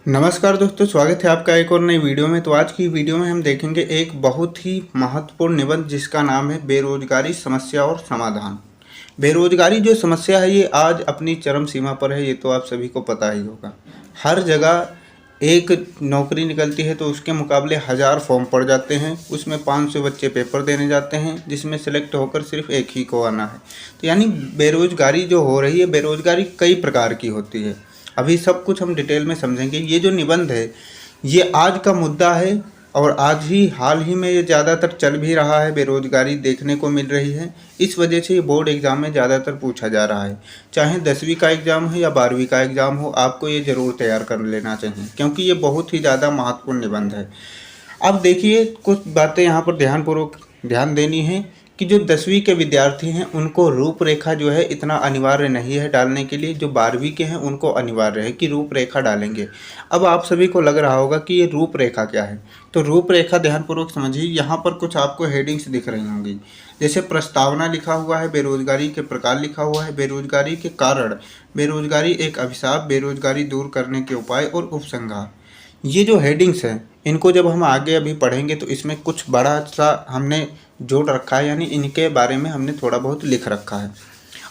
नमस्कार दोस्तों, स्वागत है आपका एक और नई वीडियो में। तो आज की वीडियो में हम देखेंगे एक बहुत ही महत्वपूर्ण निबंध जिसका नाम है बेरोजगारी समस्या और समाधान। बेरोजगारी जो समस्या है ये आज अपनी चरम सीमा पर है, ये तो आप सभी को पता ही होगा। हर जगह एक नौकरी निकलती है तो उसके मुकाबले हज़ार फॉर्म पड़ जाते हैं, उसमें 500 बच्चे पेपर देने जाते हैं जिसमें सेलेक्ट होकर सिर्फ एक ही को आना है। तो यानी बेरोजगारी जो हो रही है, बेरोजगारी कई प्रकार की होती है। अभी सब कुछ हम डिटेल में समझेंगे। ये जो निबंध है ये आज का मुद्दा है और आज ही हाल ही में ये ज़्यादातर चल भी रहा है। बेरोजगारी देखने को मिल रही है, इस वजह से ये बोर्ड एग्ज़ाम में ज़्यादातर पूछा जा रहा है। चाहे 10वीं का एग्ज़ाम हो या 12वीं का एग्ज़ाम हो, आपको ये ज़रूर तैयार कर लेना चाहिए क्योंकि ये बहुत ही ज़्यादा महत्वपूर्ण निबंध है। अब देखिए, कुछ बातें यहाँ पर ध्यानपूर्वक ध्यान देनी है कि जो 10वीं के विद्यार्थी हैं उनको रूपरेखा जो है इतना अनिवार्य नहीं है डालने के लिए। जो 12वीं के हैं उनको अनिवार्य है कि रूपरेखा डालेंगे। अब आप सभी को लग रहा होगा कि ये रूपरेखा क्या है, तो रूपरेखा ध्यानपूर्वक समझिए। यहाँ पर कुछ आपको हेडिंग्स दिख रही होंगी, जैसे प्रस्तावना लिखा हुआ है, बेरोजगारी के प्रकार लिखा हुआ है, बेरोजगारी के कारण, बेरोजगारी एक अभिशाप, बेरोजगारी दूर करने के उपाय और उपसंहार। ये जो हेडिंग्स हैं इनको जब हम आगे अभी पढ़ेंगे तो इसमें कुछ बड़ा सा हमने जोड़ रखा है, यानी इनके बारे में हमने थोड़ा बहुत लिख रखा है।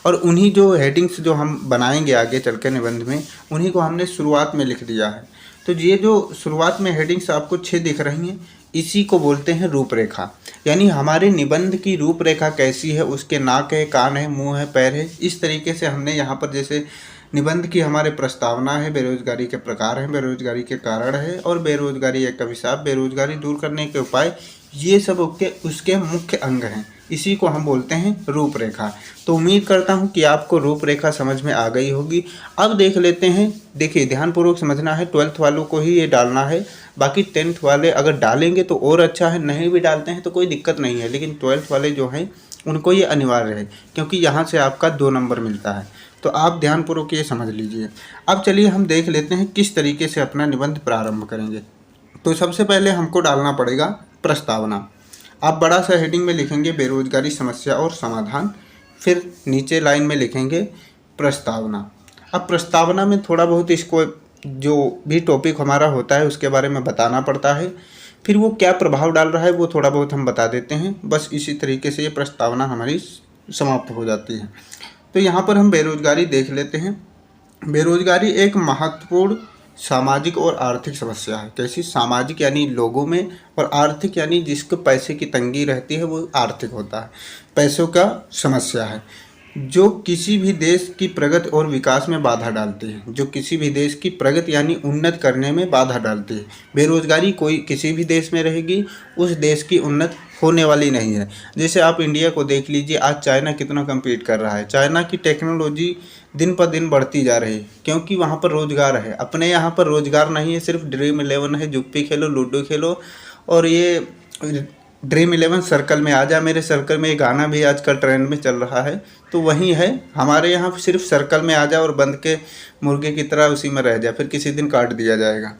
और उन्हीं जो हेडिंग्स जो हम बनाएंगे आगे चल के निबंध में, उन्हीं को हमने शुरुआत में लिख दिया है। तो ये जो शुरुआत में हेडिंग्स आपको 6 दिख रही हैं, इसी को बोलते हैं रूपरेखा। यानी हमारे निबंध की रूपरेखा कैसी है, उसके नाक है, कान है, मुंह है, पैर है, इस तरीके से हमने यहाँ पर जैसे निबंध की हमारे प्रस्तावना है, बेरोजगारी के प्रकार हैं, बेरोजगारी के कारण है और बेरोजगारी एक अभिशाप, बेरोजगारी दूर करने के उपाय, ये सब उसके मुख्य अंग हैं। इसी को हम बोलते हैं रूपरेखा। तो उम्मीद करता हूँ कि आपको रूपरेखा समझ में आ गई होगी। अब देख लेते हैं। देखिए, ध्यानपूर्वक समझना है, 12th वालों को ही ये डालना है। बाकी 10th वाले अगर डालेंगे तो और अच्छा है, नहीं भी डालते हैं तो कोई दिक्कत नहीं है, लेकिन 12th वाले जो हैं उनको ये अनिवार्य है क्योंकि यहाँ से आपका 2 नंबर मिलता है। तो आप ध्यानपूर्वक ये समझ लीजिए। अब चलिए हम देख लेते हैं किस तरीके से अपना निबंध प्रारंभ करेंगे। तो सबसे पहले हमको डालना पड़ेगा प्रस्तावना। आप बड़ा सा हेडिंग में लिखेंगे बेरोजगारी समस्या और समाधान, फिर नीचे लाइन में लिखेंगे प्रस्तावना। अब प्रस्तावना में थोड़ा बहुत इसको जो भी टॉपिक हमारा होता है उसके बारे में बताना पड़ता है, फिर वो क्या प्रभाव डाल रहा है वो थोड़ा बहुत हम बता देते हैं। बस इसी तरीके से ये प्रस्तावना हमारी समाप्त हो जाती है। तो यहाँ पर हम बेरोजगारी देख लेते हैं। बेरोजगारी एक महत्वपूर्ण सामाजिक और आर्थिक समस्या है। कैसी? सामाजिक यानी लोगों में, और आर्थिक यानी जिसको पैसे की तंगी रहती है वो आर्थिक होता है, पैसों का समस्या है, जो किसी भी देश की प्रगति और विकास में बाधा डालती है। जो किसी भी देश की प्रगति यानी उन्नत करने में बाधा डालती है। बेरोजगारी कोई किसी भी देश में रहेगी, उस देश की उन्नत होने वाली नहीं है। जैसे आप इंडिया को देख लीजिए, आज चाइना कितना कम्पीट कर रहा है। चाइना की टेक्नोलॉजी दिन पर दिन बढ़ती जा रही है क्योंकि वहाँ पर रोज़गार है। अपने यहाँ पर रोज़गार नहीं है, सिर्फ ड्रीम 11 है, जुप्पी खेलो, लूडो खेलो। और ये ड्रीम 11 सर्कल में आ जा मेरे सर्कल में, ये गाना भी आजकल ट्रेंड में चल रहा है, तो वही है। हमारे यहाँ सिर्फ सर्कल में आ जा और बंद के मुर्गे की तरह उसी में रह जा, फिर किसी दिन काट दिया जाएगा।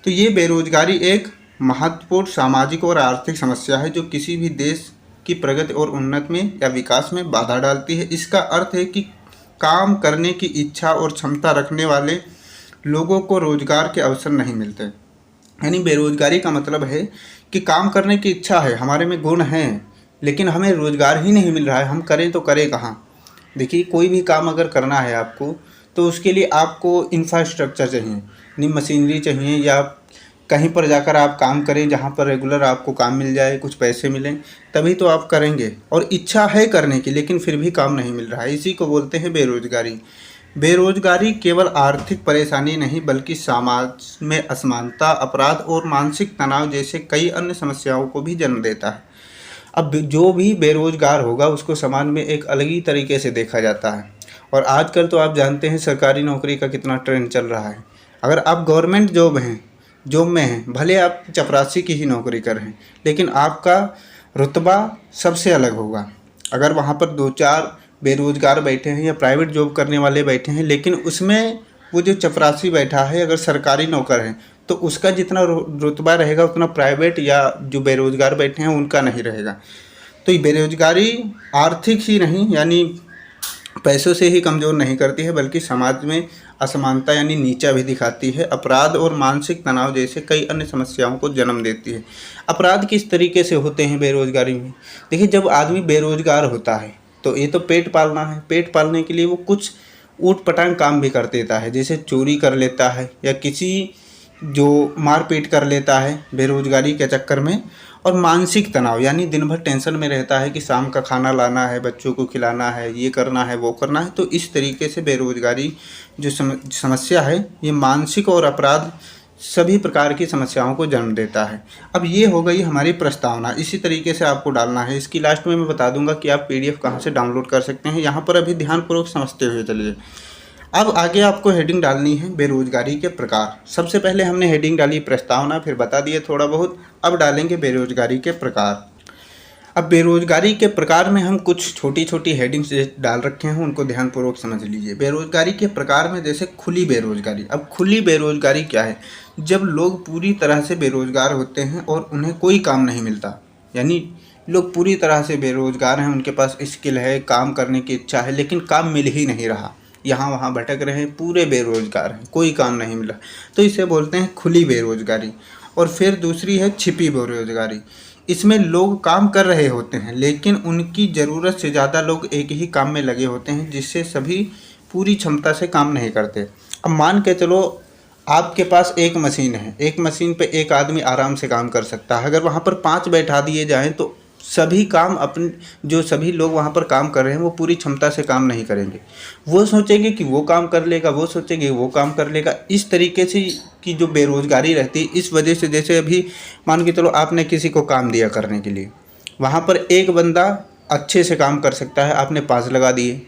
तो ये बेरोजगारी एक महत्वपूर्ण सामाजिक और आर्थिक समस्या है जो किसी भी देश की प्रगति और उन्नति में या विकास में बाधा डालती है। इसका अर्थ है कि काम करने की इच्छा और क्षमता रखने वाले लोगों को रोजगार के अवसर नहीं मिलते। यानी बेरोजगारी का मतलब है कि काम करने की इच्छा है, हमारे में गुण हैं, लेकिन हमें रोजगार ही नहीं मिल रहा है। हम करें तो करें कहाँ? देखिए, कोई भी काम अगर करना है आपको तो उसके लिए आपको इंफ्रास्ट्रक्चर चाहिए, यानी मशीनरी चाहिए, या कहीं पर जाकर आप काम करें जहाँ पर रेगुलर आपको काम मिल जाए, कुछ पैसे मिलें, तभी तो आप करेंगे। और इच्छा है करने की लेकिन फिर भी काम नहीं मिल रहा है, इसी को बोलते हैं बेरोजगारी। बेरोजगारी केवल आर्थिक परेशानी नहीं बल्कि समाज में असमानता, अपराध और मानसिक तनाव जैसे कई अन्य समस्याओं को भी जन्म देता है। अब जो भी बेरोजगार होगा उसको समाज में एक अलग ही तरीके से देखा जाता है। और आजकल तो आप जानते हैं सरकारी नौकरी का कितना ट्रेंड चल रहा है। अगर आप गवर्नमेंट जॉब में हैं, भले आप चपरासी की ही नौकरी कर रहे हैं, लेकिन आपका रुतबा सबसे अलग होगा। अगर वहाँ पर 2-4 बेरोजगार बैठे हैं या प्राइवेट जॉब करने वाले बैठे हैं, लेकिन उसमें वो जो चपरासी बैठा है अगर सरकारी नौकर है तो उसका जितना रुतबा रहेगा उतना प्राइवेट या जो बेरोजगार बैठे हैं उनका नहीं रहेगा। तो ये बेरोजगारी आर्थिक ही नहीं, यानी पैसों से ही कमज़ोर नहीं करती है बल्कि समाज में असमानता यानी नीचा भी दिखाती है। अपराध और मानसिक तनाव जैसे कई अन्य समस्याओं को जन्म देती है। अपराध किस तरीके से होते हैं बेरोज़गारी में? देखिए, जब आदमी बेरोज़गार होता है तो ये तो पेट पालना है, पेट पालने के लिए वो कुछ ऊट-पटांग काम भी कर देता है, जैसे चोरी कर लेता है या किसी जो मारपीट कर लेता है बेरोज़गारी के चक्कर में। और मानसिक तनाव यानी दिन भर टेंशन में रहता है कि शाम का खाना लाना है, बच्चों को खिलाना है, ये करना है, वो करना है। तो इस तरीके से बेरोज़गारी जो समस्या है, ये मानसिक और अपराध सभी प्रकार की समस्याओं को जन्म देता है। अब ये हो गई हमारी प्रस्तावना, इसी तरीके से आपको डालना है। इसकी लास्ट में मैं बता दूंगा कि आप पीडीएफ कहाँ से डाउनलोड कर सकते हैं। यहाँ पर अभी ध्यानपूर्वक समझते हुए चलिए। अब आगे आपको हेडिंग डालनी है बेरोज़गारी के प्रकार। सबसे पहले हमने हेडिंग डाली प्रस्तावना, फिर बता दिए थोड़ा बहुत। अब डालेंगे बेरोज़गारी के प्रकार। अब बेरोज़गारी के प्रकार में हम कुछ छोटी छोटी हेडिंग्स डाल रखे हैं, उनको ध्यानपूर्वक समझ लीजिए। बेरोज़गारी के प्रकार में जैसे खुली बेरोज़गारी। अब खुली बेरोज़गारी क्या है? जब लोग पूरी तरह से बेरोज़गार होते हैं और उन्हें कोई काम नहीं मिलता, यानी लोग पूरी तरह से बेरोज़गार हैं, उनके पास स्किल है, काम करने की इच्छा है, लेकिन काम मिल ही नहीं रहा, यहाँ वहाँ भटक रहे हैं, पूरे बेरोज़गार हैं, कोई काम नहीं मिला, तो इसे बोलते हैं खुली बेरोज़गारी। और फिर दूसरी है छिपी बेरोज़गारी। इसमें लोग काम कर रहे होते हैं लेकिन उनकी ज़रूरत से ज़्यादा लोग एक ही काम में लगे होते हैं, जिससे सभी पूरी क्षमता से काम नहीं करते। अब मान के चलो आपके पास एक मशीन है, एक मशीन पे एक आदमी आराम से काम कर सकता है। अगर वहाँ पर 5 बैठा दिए जाएँ तो सभी काम अपने जो सभी लोग वहाँ पर काम कर रहे हैं वो पूरी क्षमता से काम नहीं करेंगे। वो सोचेंगे कि वो काम कर लेगा, वो सोचेंगे वो काम कर लेगा। इस तरीके से की जो बेरोज़गारी रहती है, इस वजह से जैसे अभी मान के चलो आपने किसी को काम दिया करने के लिए, वहाँ पर एक बंदा अच्छे से काम कर सकता है, आपने 5 लगा दिए,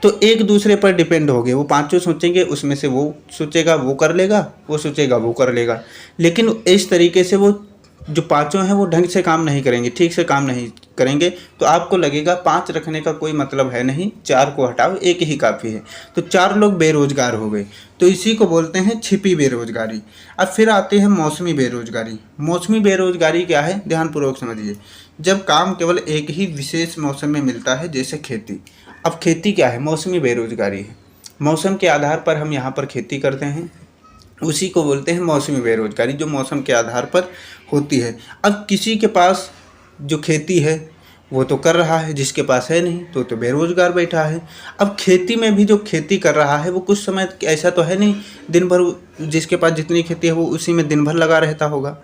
तो एक दूसरे पर डिपेंड हो गए। वो पाँचों सोचेंगे, उसमें से वो सोचेगा वो कर लेगा, वो सोचेगा वो कर लेगा। लेकिन इस तरीके से वो जो पाँचों हैं वो ढंग से काम नहीं करेंगे, ठीक से काम नहीं करेंगे। तो आपको लगेगा 5 रखने का कोई मतलब है नहीं, 4 को हटाओ, एक ही काफ़ी है। तो 4 लोग बेरोज़गार हो गए, तो इसी को बोलते हैं छिपी बेरोज़गारी। अब फिर आते हैं मौसमी बेरोज़गारी। मौसमी बेरोज़गारी क्या है? ध्यानपूर्वक समझिए। जब काम केवल एक ही विशेष मौसम में मिलता है, जैसे खेती। अब खेती क्या है? मौसमी बेरोज़गारी है। मौसम के आधार पर हम यहाँ पर खेती करते हैं, उसी को बोलते हैं मौसमी बेरोज़गारी, जो मौसम के आधार पर होती है। अब किसी के पास जो खेती है वो तो कर रहा है, जिसके पास है नहीं तो बेरोज़गार बैठा है। अब खेती में भी जो खेती कर रहा है वो कुछ समय ऐसा तो है नहीं दिन भर जिसके पास जितनी खेती है वो उसी में दिन भर लगा रहता होगा।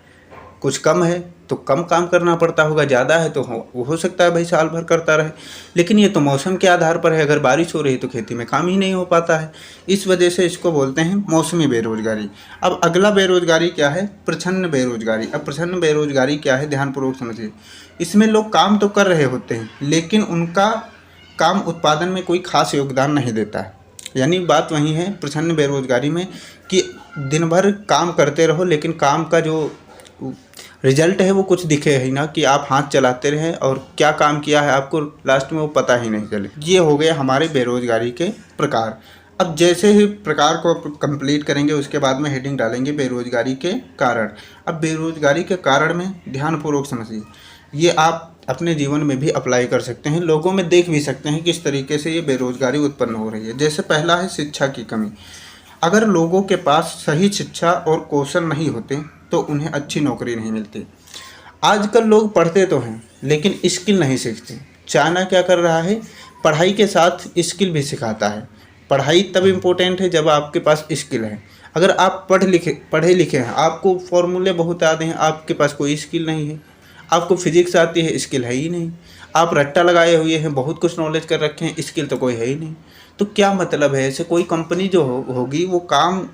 कुछ कम है तो कम काम करना पड़ता होगा, ज़्यादा है तो हो सकता है भाई साल भर करता रहे। लेकिन ये तो मौसम के आधार पर है, अगर बारिश हो रही है तो खेती में काम ही नहीं हो पाता है। इस वजह से इसको बोलते हैं मौसमी बेरोज़गारी। अब अगला बेरोज़गारी क्या है? प्रच्छन्न बेरोज़गारी। अब प्रच्छन्न बेरोज़गारी क्या है? ध्यानपूर्वक समझिए। इसमें लोग काम तो कर रहे होते हैं लेकिन उनका काम उत्पादन में कोई खास योगदान नहीं देता है। यानी बात वही है प्रच्छन्न बेरोज़गारी में कि दिन भर काम करते रहो लेकिन काम का जो रिजल्ट है वो कुछ दिखे ही ना, कि आप हाथ चलाते रहें और क्या काम किया है आपको लास्ट में वो पता ही नहीं चले। ये हो गए हमारे बेरोज़गारी के प्रकार। अब जैसे ही प्रकार को कंप्लीट करेंगे उसके बाद में हेडिंग डालेंगे बेरोज़गारी के कारण। अब बेरोज़गारी के कारण में ध्यानपूर्वक समझिए, ये आप अपने जीवन में भी अप्लाई कर सकते हैं, लोगों में देख भी सकते हैं किस तरीके से ये बेरोज़गारी उत्पन्न हो रही है। जैसे पहला है शिक्षा की कमी। अगर लोगों के पास सही शिक्षा और कौशल नहीं होते तो उन्हें अच्छी नौकरी नहीं मिलती। आजकल लोग पढ़ते तो हैं लेकिन स्किल नहीं सीखते। चाइना क्या कर रहा है? पढ़ाई के साथ स्किल भी सिखाता है। पढ़ाई तब इम्पोर्टेंट है जब आपके पास स्किल है। अगर आप पढ़े लिखे हैं, आपको फॉर्मूले बहुत आते हैं, आपके पास कोई स्किल नहीं है, आपको फिजिक्स आती है, स्किल है ही नहीं, आप रट्टा लगाए हुए हैं, बहुत कुछ नॉलेज कर रखे हैं, स्किल तो कोई है ही नहीं, तो क्या मतलब है? ऐसे कोई कंपनी जो होगी वो काम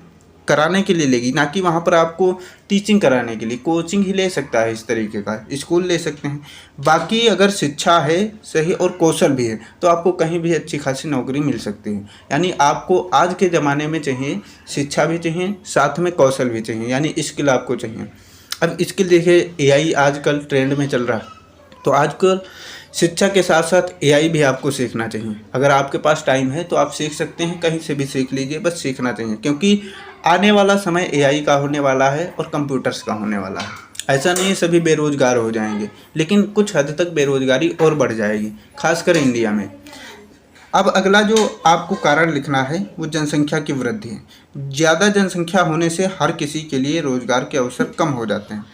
कराने के लिए लेगी, ना कि वहाँ पर आपको टीचिंग कराने के लिए। कोचिंग ही ले सकता है, इस तरीके का स्कूल ले सकते हैं। बाकी अगर शिक्षा है सही और कौशल भी है तो आपको कहीं भी अच्छी खासी नौकरी मिल सकती है। यानी आपको आज के ज़माने में चाहिए शिक्षा भी चाहिए, साथ में कौशल भी चाहिए, यानी स्किल आपको चाहिए। अब स्किल देखिए, एआई आजकल ट्रेंड में चल रहा है, तो आजकल शिक्षा के साथ साथ एआई भी आपको सीखना चाहिए। अगर आपके पास टाइम है तो आप सीख सकते हैं, कहीं से भी सीख लीजिए, बस सीखना चाहिए, क्योंकि आने वाला समय एआई का होने वाला है और कंप्यूटर्स का होने वाला है। ऐसा नहीं है सभी बेरोज़गार हो जाएंगे, लेकिन कुछ हद तक बेरोज़गारी और बढ़ जाएगी, खासकर इंडिया में। अब अगला जो आपको कारण लिखना है वो जनसंख्या की वृद्धि है। ज़्यादा जनसंख्या होने से हर किसी के लिए रोज़गार के अवसर कम हो जाते हैं।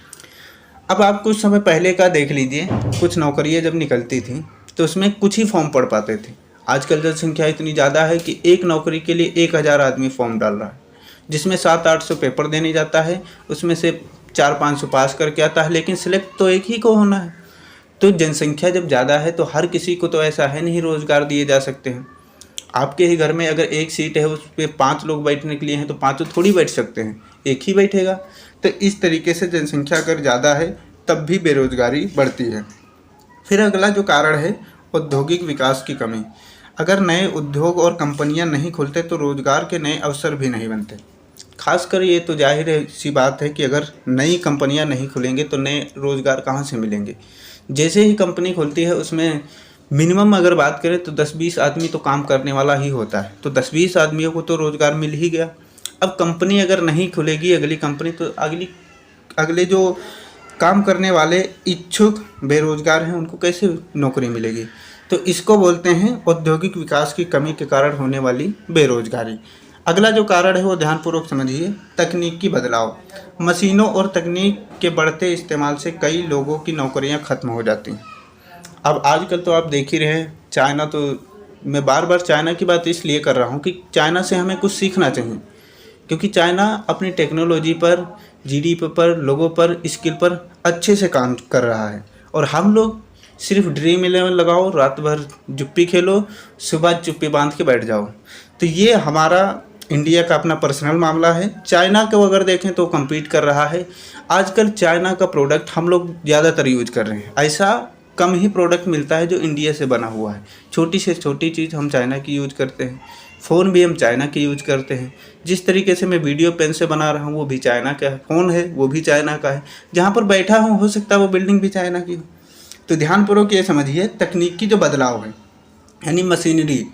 अब आप कुछ समय पहले का देख लीजिए, कुछ नौकरियां जब निकलती थी तो उसमें कुछ ही फॉर्म पड़ पाते थे। आजकल जनसंख्या इतनी ज़्यादा है कि एक नौकरी के लिए 1000 आदमी फॉर्म डाल रहा है, जिसमें 700-800 पेपर देने जाता है, उसमें से 400-500 पास करके आता है, लेकिन सिलेक्ट तो एक ही को होना है। तो जनसंख्या जब ज़्यादा है तो हर किसी को तो ऐसा है नहीं रोज़गार दिए जा सकते हैं। आपके ही घर में अगर एक सीट है, उस पर 5 लोग बैठने के लिए हैं तो 5 थोड़ी बैठ सकते हैं, एक ही बैठेगा। तो इस तरीके से जनसंख्या अगर ज़्यादा है तब भी बेरोज़गारी बढ़ती है। फिर अगला जो कारण है औद्योगिक विकास की कमी। अगर नए उद्योग और कंपनियां नहीं खुलते तो रोज़गार के नए अवसर भी नहीं बनते। खासकर ये तो जाहिर है सी बात है कि अगर नई कंपनियां नहीं खुलेंगे तो नए रोज़गार कहाँ से मिलेंगे। जैसे ही कंपनी खुलती है उसमें मिनिमम अगर बात करें तो 10-20 आदमी तो काम करने वाला ही होता है, तो 10-20 आदमियों को तो रोज़गार मिल ही गया। अब कंपनी अगर नहीं खुलेगी अगली कंपनी, तो अगले जो काम करने वाले इच्छुक बेरोज़गार हैं उनको कैसे नौकरी मिलेगी। तो इसको बोलते हैं औद्योगिक विकास की कमी के कारण होने वाली बेरोज़गारी। अगला जो कारण है वो ध्यानपूर्वक समझिए, तकनीकी बदलाव। मशीनों और तकनीक के बढ़ते इस्तेमाल से कई लोगों की नौकरियां खत्म हो जाती हैं। अब आजकल तो आप देख ही रहे हैं, चाइना तो, मैं बार बार चाइना की बात इसलिए कर रहा हूँ कि चाइना से हमें कुछ सीखना चाहिए, क्योंकि चाइना अपनी टेक्नोलॉजी पर, जीडीपी पर, लोगों पर, स्किल पर अच्छे से काम कर रहा है। और हम लोग सिर्फ ड्रीम 11 लगाओ, रात भर जुप्पी खेलो, सुबह चुप्पी बांध के बैठ जाओ। तो ये हमारा इंडिया का अपना पर्सनल मामला है। चाइना को अगर देखें तो कम्पीट कर रहा है। आजकल चाइना का प्रोडक्ट हम लोग ज़्यादातर यूज कर रहे हैं। ऐसा कम ही प्रोडक्ट मिलता है जो इंडिया से बना हुआ है। छोटी से छोटी चीज़ हम चाइना की यूज करते हैं, फ़ोन भी हम चाइना की यूज करते हैं। जिस तरीके से मैं वीडियो पेन से बना रहा हूँ वो भी चाइना का है, फ़ोन है वो भी चाइना का है, जहाँ पर बैठा हूँ हो सकता है वो बिल्डिंग भी चाइना की हो। तो ध्यानपूर्वक ये समझिए, तकनीकी जो बदलाव है यानी मशीनरी,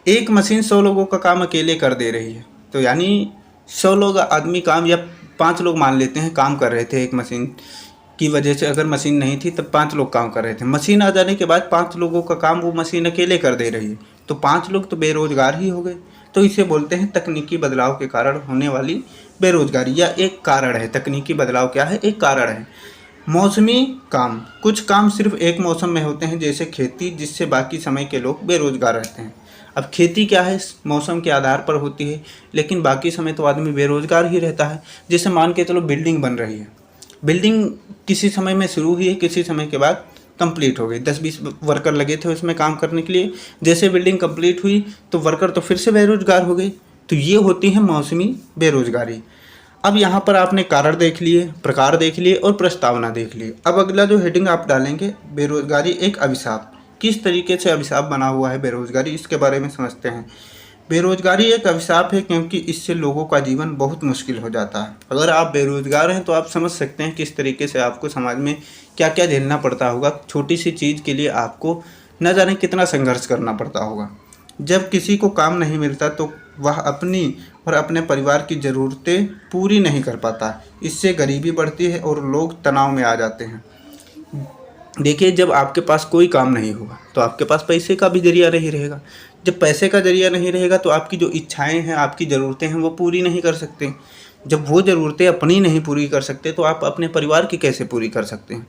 एक मशीन 100 लोगों का काम अकेले कर दे रही है। तो यानी 100 लोग आदमी काम, या 5 लोग मान लेते हैं काम कर रहे थे एक मशीन की वजह से, अगर मशीन नहीं थी तब 5 लोग काम कर रहे थे। मशीन आ जाने के बाद 5 लोगों का काम वो मशीन अकेले कर दे रही है, तो 5 लोग तो बेरोजगार ही हो गए। तो इसे बोलते हैं तकनीकी बदलाव के कारण होने वाली बेरोजगारी, या एक कारण है। तकनीकी बदलाव क्या है? एक कारण है। मौसमी काम, कुछ काम सिर्फ एक मौसम में होते हैं जैसे खेती, जिससे बाकी समय के लोग बेरोजगार रहते हैं। अब खेती क्या है, मौसम के आधार पर होती है, लेकिन बाकी समय तो आदमी बेरोजगार ही रहता है। जैसे मान के चलो बिल्डिंग बन रही है, बिल्डिंग किसी समय में शुरू हुई है, किसी समय के बाद कंप्लीट हो गई। 10-20 वर्कर लगे थे उसमें काम करने के लिए, जैसे बिल्डिंग कंप्लीट हुई तो वर्कर तो फिर से बेरोजगार हो गए। तो ये होती है मौसमी बेरोजगारी। अब यहाँ पर आपने कारण देख लिए, प्रकार देख लिए और प्रस्तावना देख ली। अब अगला जो हेडिंग आप डालेंगे, बेरोजगारी एक अभिशाप। किस तरीके से अभिशाप बना हुआ है बेरोजगारी, इसके बारे में समझते हैं। बेरोजगारी एक अभिशाप है क्योंकि इससे लोगों का जीवन बहुत मुश्किल हो जाता है। अगर आप बेरोजगार हैं तो आप समझ सकते हैं किस तरीके से आपको समाज में क्या क्या झेलना पड़ता होगा। छोटी सी चीज़ के लिए आपको न जाने कितना संघर्ष करना पड़ता होगा। जब किसी को काम नहीं मिलता तो वह अपनी और अपने परिवार की ज़रूरतें पूरी नहीं कर पाता। इससे गरीबी बढ़ती है और लोग तनाव में आ जाते हैं। देखिए, जब आपके पास कोई काम नहीं होगा तो आपके पास पैसे का भी जरिया नहीं रहेगा। जब पैसे का जरिया नहीं रहेगा तो आपकी जो इच्छाएं हैं, आपकी ज़रूरतें हैं, वो पूरी नहीं कर सकते। जब वो ज़रूरतें अपनी नहीं पूरी कर सकते तो आप अपने परिवार की कैसे पूरी कर सकते हैं।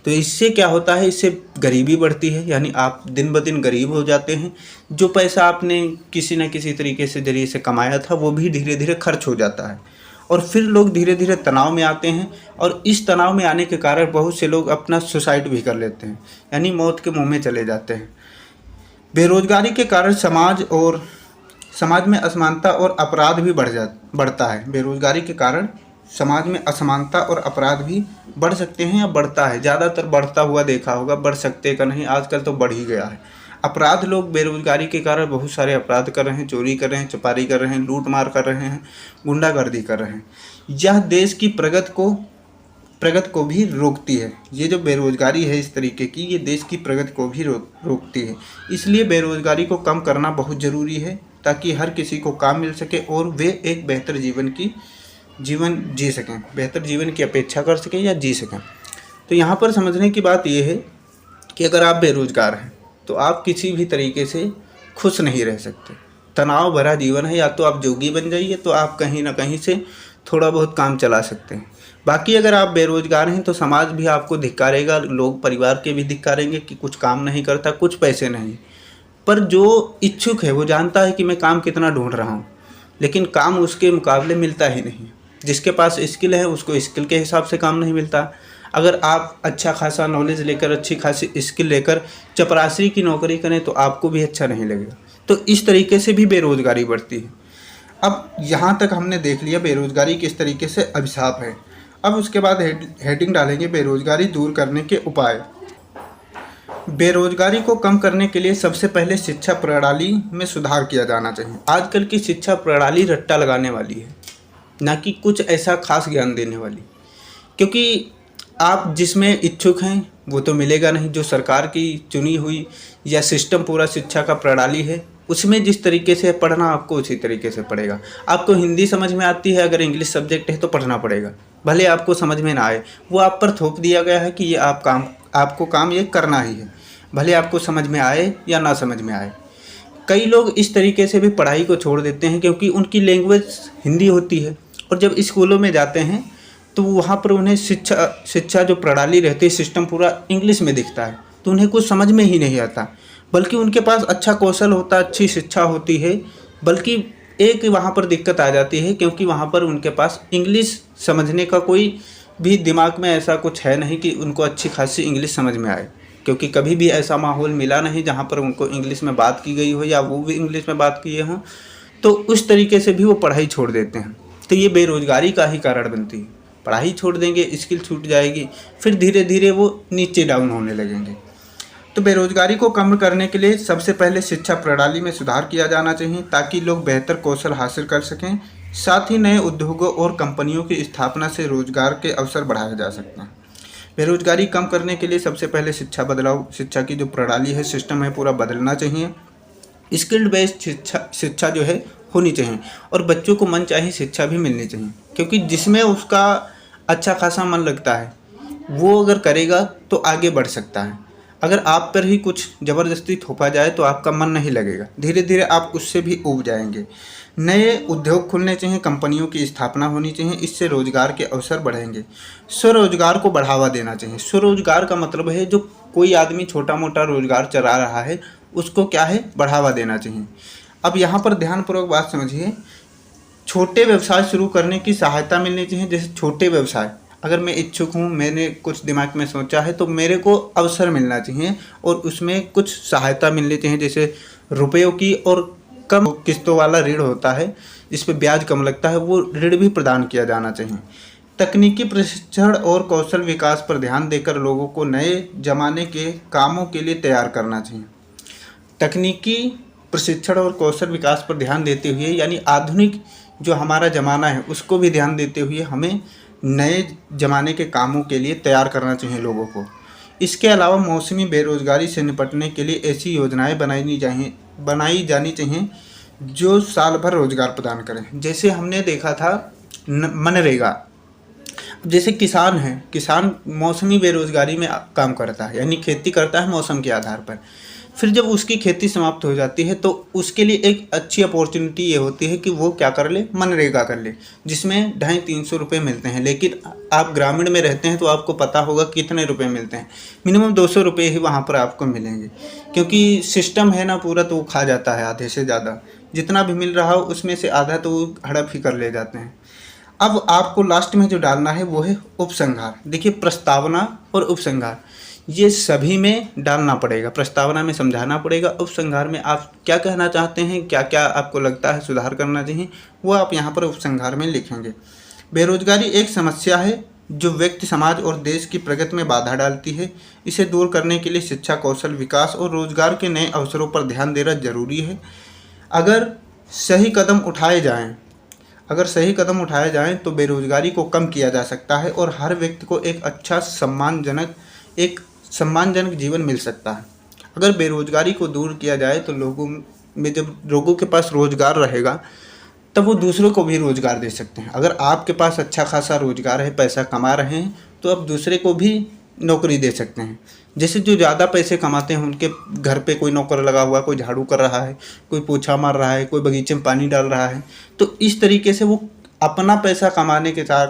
तो इससे क्या होता है, इससे गरीबी बढ़ती है, यानी आप दिन ब दिन गरीब हो जाते हैं। जो पैसा आपने किसी न किसी तरीके से जरिए से कमाया था वो भी धीरे धीरे खर्च हो जाता है, और फिर लोग धीरे धीरे तनाव में आते हैं। और इस तनाव में आने के कारण बहुत से लोग अपना सुसाइड भी कर लेते हैं, यानी मौत के मुंह में चले जाते हैं। बेरोजगारी के कारण समाज में असमानता और अपराध भी बढ़ता है। बेरोजगारी के कारण समाज में असमानता और अपराध भी बढ़ सकते हैं, या बढ़ता है। ज़्यादातर बढ़ता हुआ देखा होगा, बढ़ सकते का नहीं, आजकल तो बढ़ ही गया है। अपराध, लोग बेरोजगारी के कारण बहुत सारे अपराध कर रहे हैं, चोरी कर रहे हैं, चपारी कर रहे हैं, लूट मार कर रहे हैं, गुंडागर्दी कर रहे हैं। यह देश की प्रगति को भी रोकती है। ये जो बेरोजगारी है इस तरीके की, ये देश की प्रगति को भी रोकती है। इसलिए बेरोजगारी को कम करना बहुत ज़रूरी है, ताकि हर किसी को काम मिल सके और वे एक बेहतर जीवन जी सकें, बेहतर जीवन की अपेक्षा कर सकें या जी सकें। तो यहाँ पर समझने की बात यह है कि अगर आप बेरोजगार हैं तो आप किसी भी तरीके से खुश नहीं रह सकते। तनाव भरा जीवन है, या तो आप जोगी बन जाइए तो आप कहीं ना कहीं से थोड़ा बहुत काम चला सकते हैं। बाकी अगर आप बेरोजगार हैं तो समाज भी आपको धिक्कारेगा, लोग परिवार के भी धिक्कारेंगे कि कुछ काम नहीं करता, कुछ पैसे नहीं। पर जो इच्छुक है वो जानता है कि मैं काम कितना ढूंढ रहा हूँ, लेकिन काम उसके मुकाबले मिलता ही नहीं। जिसके पास स्किल है उसको स्किल के हिसाब से काम नहीं मिलता। अगर आप अच्छा खासा नॉलेज लेकर, अच्छी खासी स्किल लेकर चपरासी की नौकरी करें तो आपको भी अच्छा नहीं लगेगा। तो इस तरीके से भी बेरोजगारी बढ़ती है। अब यहाँ तक हमने देख लिया बेरोजगारी किस तरीके से अभिशाप है। अब उसके बाद हेडिंग डालेंगे बेरोजगारी दूर करने के उपाय। बेरोजगारी को कम करने के लिए सबसे पहले शिक्षा प्रणाली में सुधार किया जाना चाहिए। आजकल की शिक्षा प्रणाली रट्टा लगाने वाली है, ना कि कुछ ऐसा खास ज्ञान देने वाली। क्योंकि आप जिसमें इच्छुक हैं वो तो मिलेगा नहीं। जो सरकार की चुनी हुई या सिस्टम पूरा शिक्षा का प्रणाली है उसमें जिस तरीके से पढ़ना आपको उसी तरीके से पड़ेगा। आपको हिंदी समझ में आती है, अगर इंग्लिश सब्जेक्ट है तो पढ़ना पड़ेगा, भले आपको समझ में ना आए। वो आप पर थोप दिया गया है कि ये आपको काम ये करना ही है, भले आपको समझ में आए या ना समझ में आए। कई लोग इस तरीके से भी पढ़ाई को छोड़ देते हैं क्योंकि उनकी लैंग्वेज हिंदी होती है, और जब स्कूलों में जाते हैं तो वहाँ पर उन्हें शिक्षा जो प्रणाली रहती है, सिस्टम पूरा इंग्लिश में दिखता है, तो उन्हें कुछ समझ में ही नहीं आता। बल्कि उनके पास अच्छा कौशल होता, अच्छी शिक्षा होती है, बल्कि एक वहाँ पर दिक्कत आ जाती है क्योंकि वहाँ पर उनके पास इंग्लिश समझने का कोई भी दिमाग में ऐसा कुछ है नहीं कि उनको अच्छी खासी इंग्लिश समझ में आए। क्योंकि कभी भी ऐसा माहौल मिला नहीं जहाँ पर उनको इंग्लिश में बात की गई हो या वो भी इंग्लिश में बात किए हों, तो उस तरीके से भी वो पढ़ाई छोड़ देते हैं। तो ये बेरोजगारी का ही कारण बनती है। पढ़ाई छोड़ देंगे, स्किल छूट जाएगी, फिर धीरे धीरे वो नीचे डाउन होने लगेंगे। तो बेरोजगारी को कम करने के लिए सबसे पहले शिक्षा प्रणाली में सुधार किया जाना चाहिए ताकि लोग बेहतर कौशल हासिल कर सकें। साथ ही नए उद्योगों और कंपनियों की स्थापना से रोजगार के अवसर बढ़ाए जा सकते हैं। बेरोजगारी कम करने के लिए सबसे पहले शिक्षा की जो प्रणाली है, सिस्टम है, पूरा बदलना चाहिए। स्किल्ड बेस्ड शिक्षा जो है होनी चाहिए, और बच्चों को मनचाही शिक्षा भी मिलनी चाहिए, क्योंकि जिसमें उसका अच्छा खासा मन लगता है वो अगर करेगा तो आगे बढ़ सकता है। अगर आप पर ही कुछ ज़बरदस्ती थोपा जाए तो आपका मन नहीं लगेगा, धीरे धीरे आप उससे भी ऊब जाएंगे। नए उद्योग खुलने चाहिए, कंपनियों की स्थापना होनी चाहिए, इससे रोजगार के अवसर बढ़ेंगे। स्वरोजगार को बढ़ावा देना चाहिए। स्वरोजगार का मतलब है जो कोई आदमी छोटा मोटा रोजगार चला रहा है उसको क्या है, बढ़ावा देना चाहिए। अब यहाँ पर ध्यानपूर्वक बात समझिए, छोटे व्यवसाय शुरू करने की सहायता मिलनी चाहिए। जैसे छोटे व्यवसाय, अगर मैं इच्छुक हूँ, मैंने कुछ दिमाग में सोचा है, तो मेरे को अवसर मिलना चाहिए और उसमें कुछ सहायता मिलनी चाहिए। जैसे रुपयों की और कम किस्तों वाला ऋण होता है जिस पे ब्याज कम लगता है, वो ऋण भी प्रदान किया जाना चाहिए। तकनीकी प्रशिक्षण और कौशल विकास पर ध्यान देकर लोगों को नए जमाने के कामों के लिए तैयार करना चाहिए। तकनीकी प्रशिक्षण और कौशल विकास पर ध्यान देते हुए, यानी आधुनिक जो हमारा ज़माना है उसको भी ध्यान देते हुए हमें नए ज़माने के कामों के लिए तैयार करना चाहिए लोगों को। इसके अलावा मौसमी बेरोजगारी से निपटने के लिए ऐसी योजनाएं बनाई जानी चाहिए जो साल भर रोजगार प्रदान करें। जैसे हमने देखा था मनरेगा, जैसे किसान है, किसान मौसमी बेरोजगारी में काम करता है, यानी खेती करता है मौसम के आधार पर। फिर जब उसकी खेती समाप्त हो जाती है तो उसके लिए एक अच्छी अपॉर्चुनिटी ये होती है कि वो क्या कर ले, मनरेगा कर ले, जिसमें 250-300 रुपये मिलते हैं। लेकिन आप ग्रामीण में रहते हैं तो आपको पता होगा कितने रुपए मिलते हैं। मिनिमम 200 रुपये ही वहाँ पर आपको मिलेंगे, क्योंकि सिस्टम है ना पूरा, तो वो खा जाता है आधे से ज़्यादा। जितना भी मिल रहा हो उसमें से आधा तो वो हड़प ही कर ले जाते हैं। अब आपको लास्ट में जो डालना है वो है उपसंहार। देखिए, प्रस्तावना और उपसंहार ये सभी में डालना पड़ेगा। प्रस्तावना में समझाना पड़ेगा, उपसंहार में आप क्या कहना चाहते हैं, क्या क्या आपको लगता है सुधार करना चाहिए, वो आप यहाँ पर उपसंहार में लिखेंगे। बेरोजगारी एक समस्या है जो व्यक्ति, समाज और देश की प्रगति में बाधा डालती है। इसे दूर करने के लिए शिक्षा, कौशल विकास और रोजगार के नए अवसरों पर ध्यान देना जरूरी है। अगर सही कदम उठाए जाएं तो बेरोजगारी को कम किया जा सकता है और हर व्यक्ति को एक अच्छा सम्मानजनक जीवन मिल सकता है। अगर बेरोजगारी को दूर किया जाए तो जब लोगों के पास रोजगार रहेगा तब वो दूसरों को भी रोजगार दे सकते हैं। अगर आपके पास अच्छा खासा रोजगार है, पैसा कमा रहे हैं, तो आप दूसरे को भी नौकरी दे सकते हैं। जैसे जो ज़्यादा पैसे कमाते हैं उनके घर पे कोई नौकर लगा हुआ है, कोई झाड़ू कर रहा है, कोई पोछा मार रहा है, कोई बगीचे में पानी डाल रहा है। तो इस तरीके से वो अपना पैसा कमाने के साथ,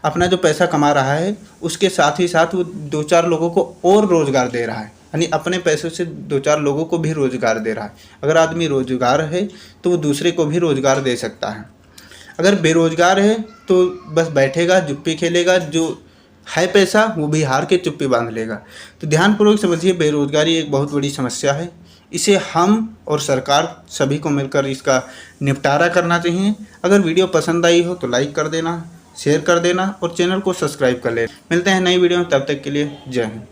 अपना जो पैसा कमा रहा है उसके साथ ही साथ वो 2-4 लोगों को और रोज़गार दे रहा है, यानी अपने पैसों से 2-4 लोगों को भी रोज़गार दे रहा है। अगर आदमी रोज़गार है तो वो दूसरे को भी रोज़गार दे सकता है। अगर बेरोज़गार है तो बस बैठेगा, जुप्पी खेलेगा, जो है पैसा वो भी हार के चुप्पी बांध लेगा। तो ध्यानपूर्वक समझिए, बेरोज़गारी एक बहुत बड़ी समस्या है। इसे हम और सरकार सभी को मिलकर इसका निपटारा करना चाहिए। अगर वीडियो पसंद आई हो तो लाइक कर देना, शेयर कर देना और चैनल को सब्सक्राइब कर लेना। मिलते हैं नई वीडियो में, तब तक के लिए जय हिंद।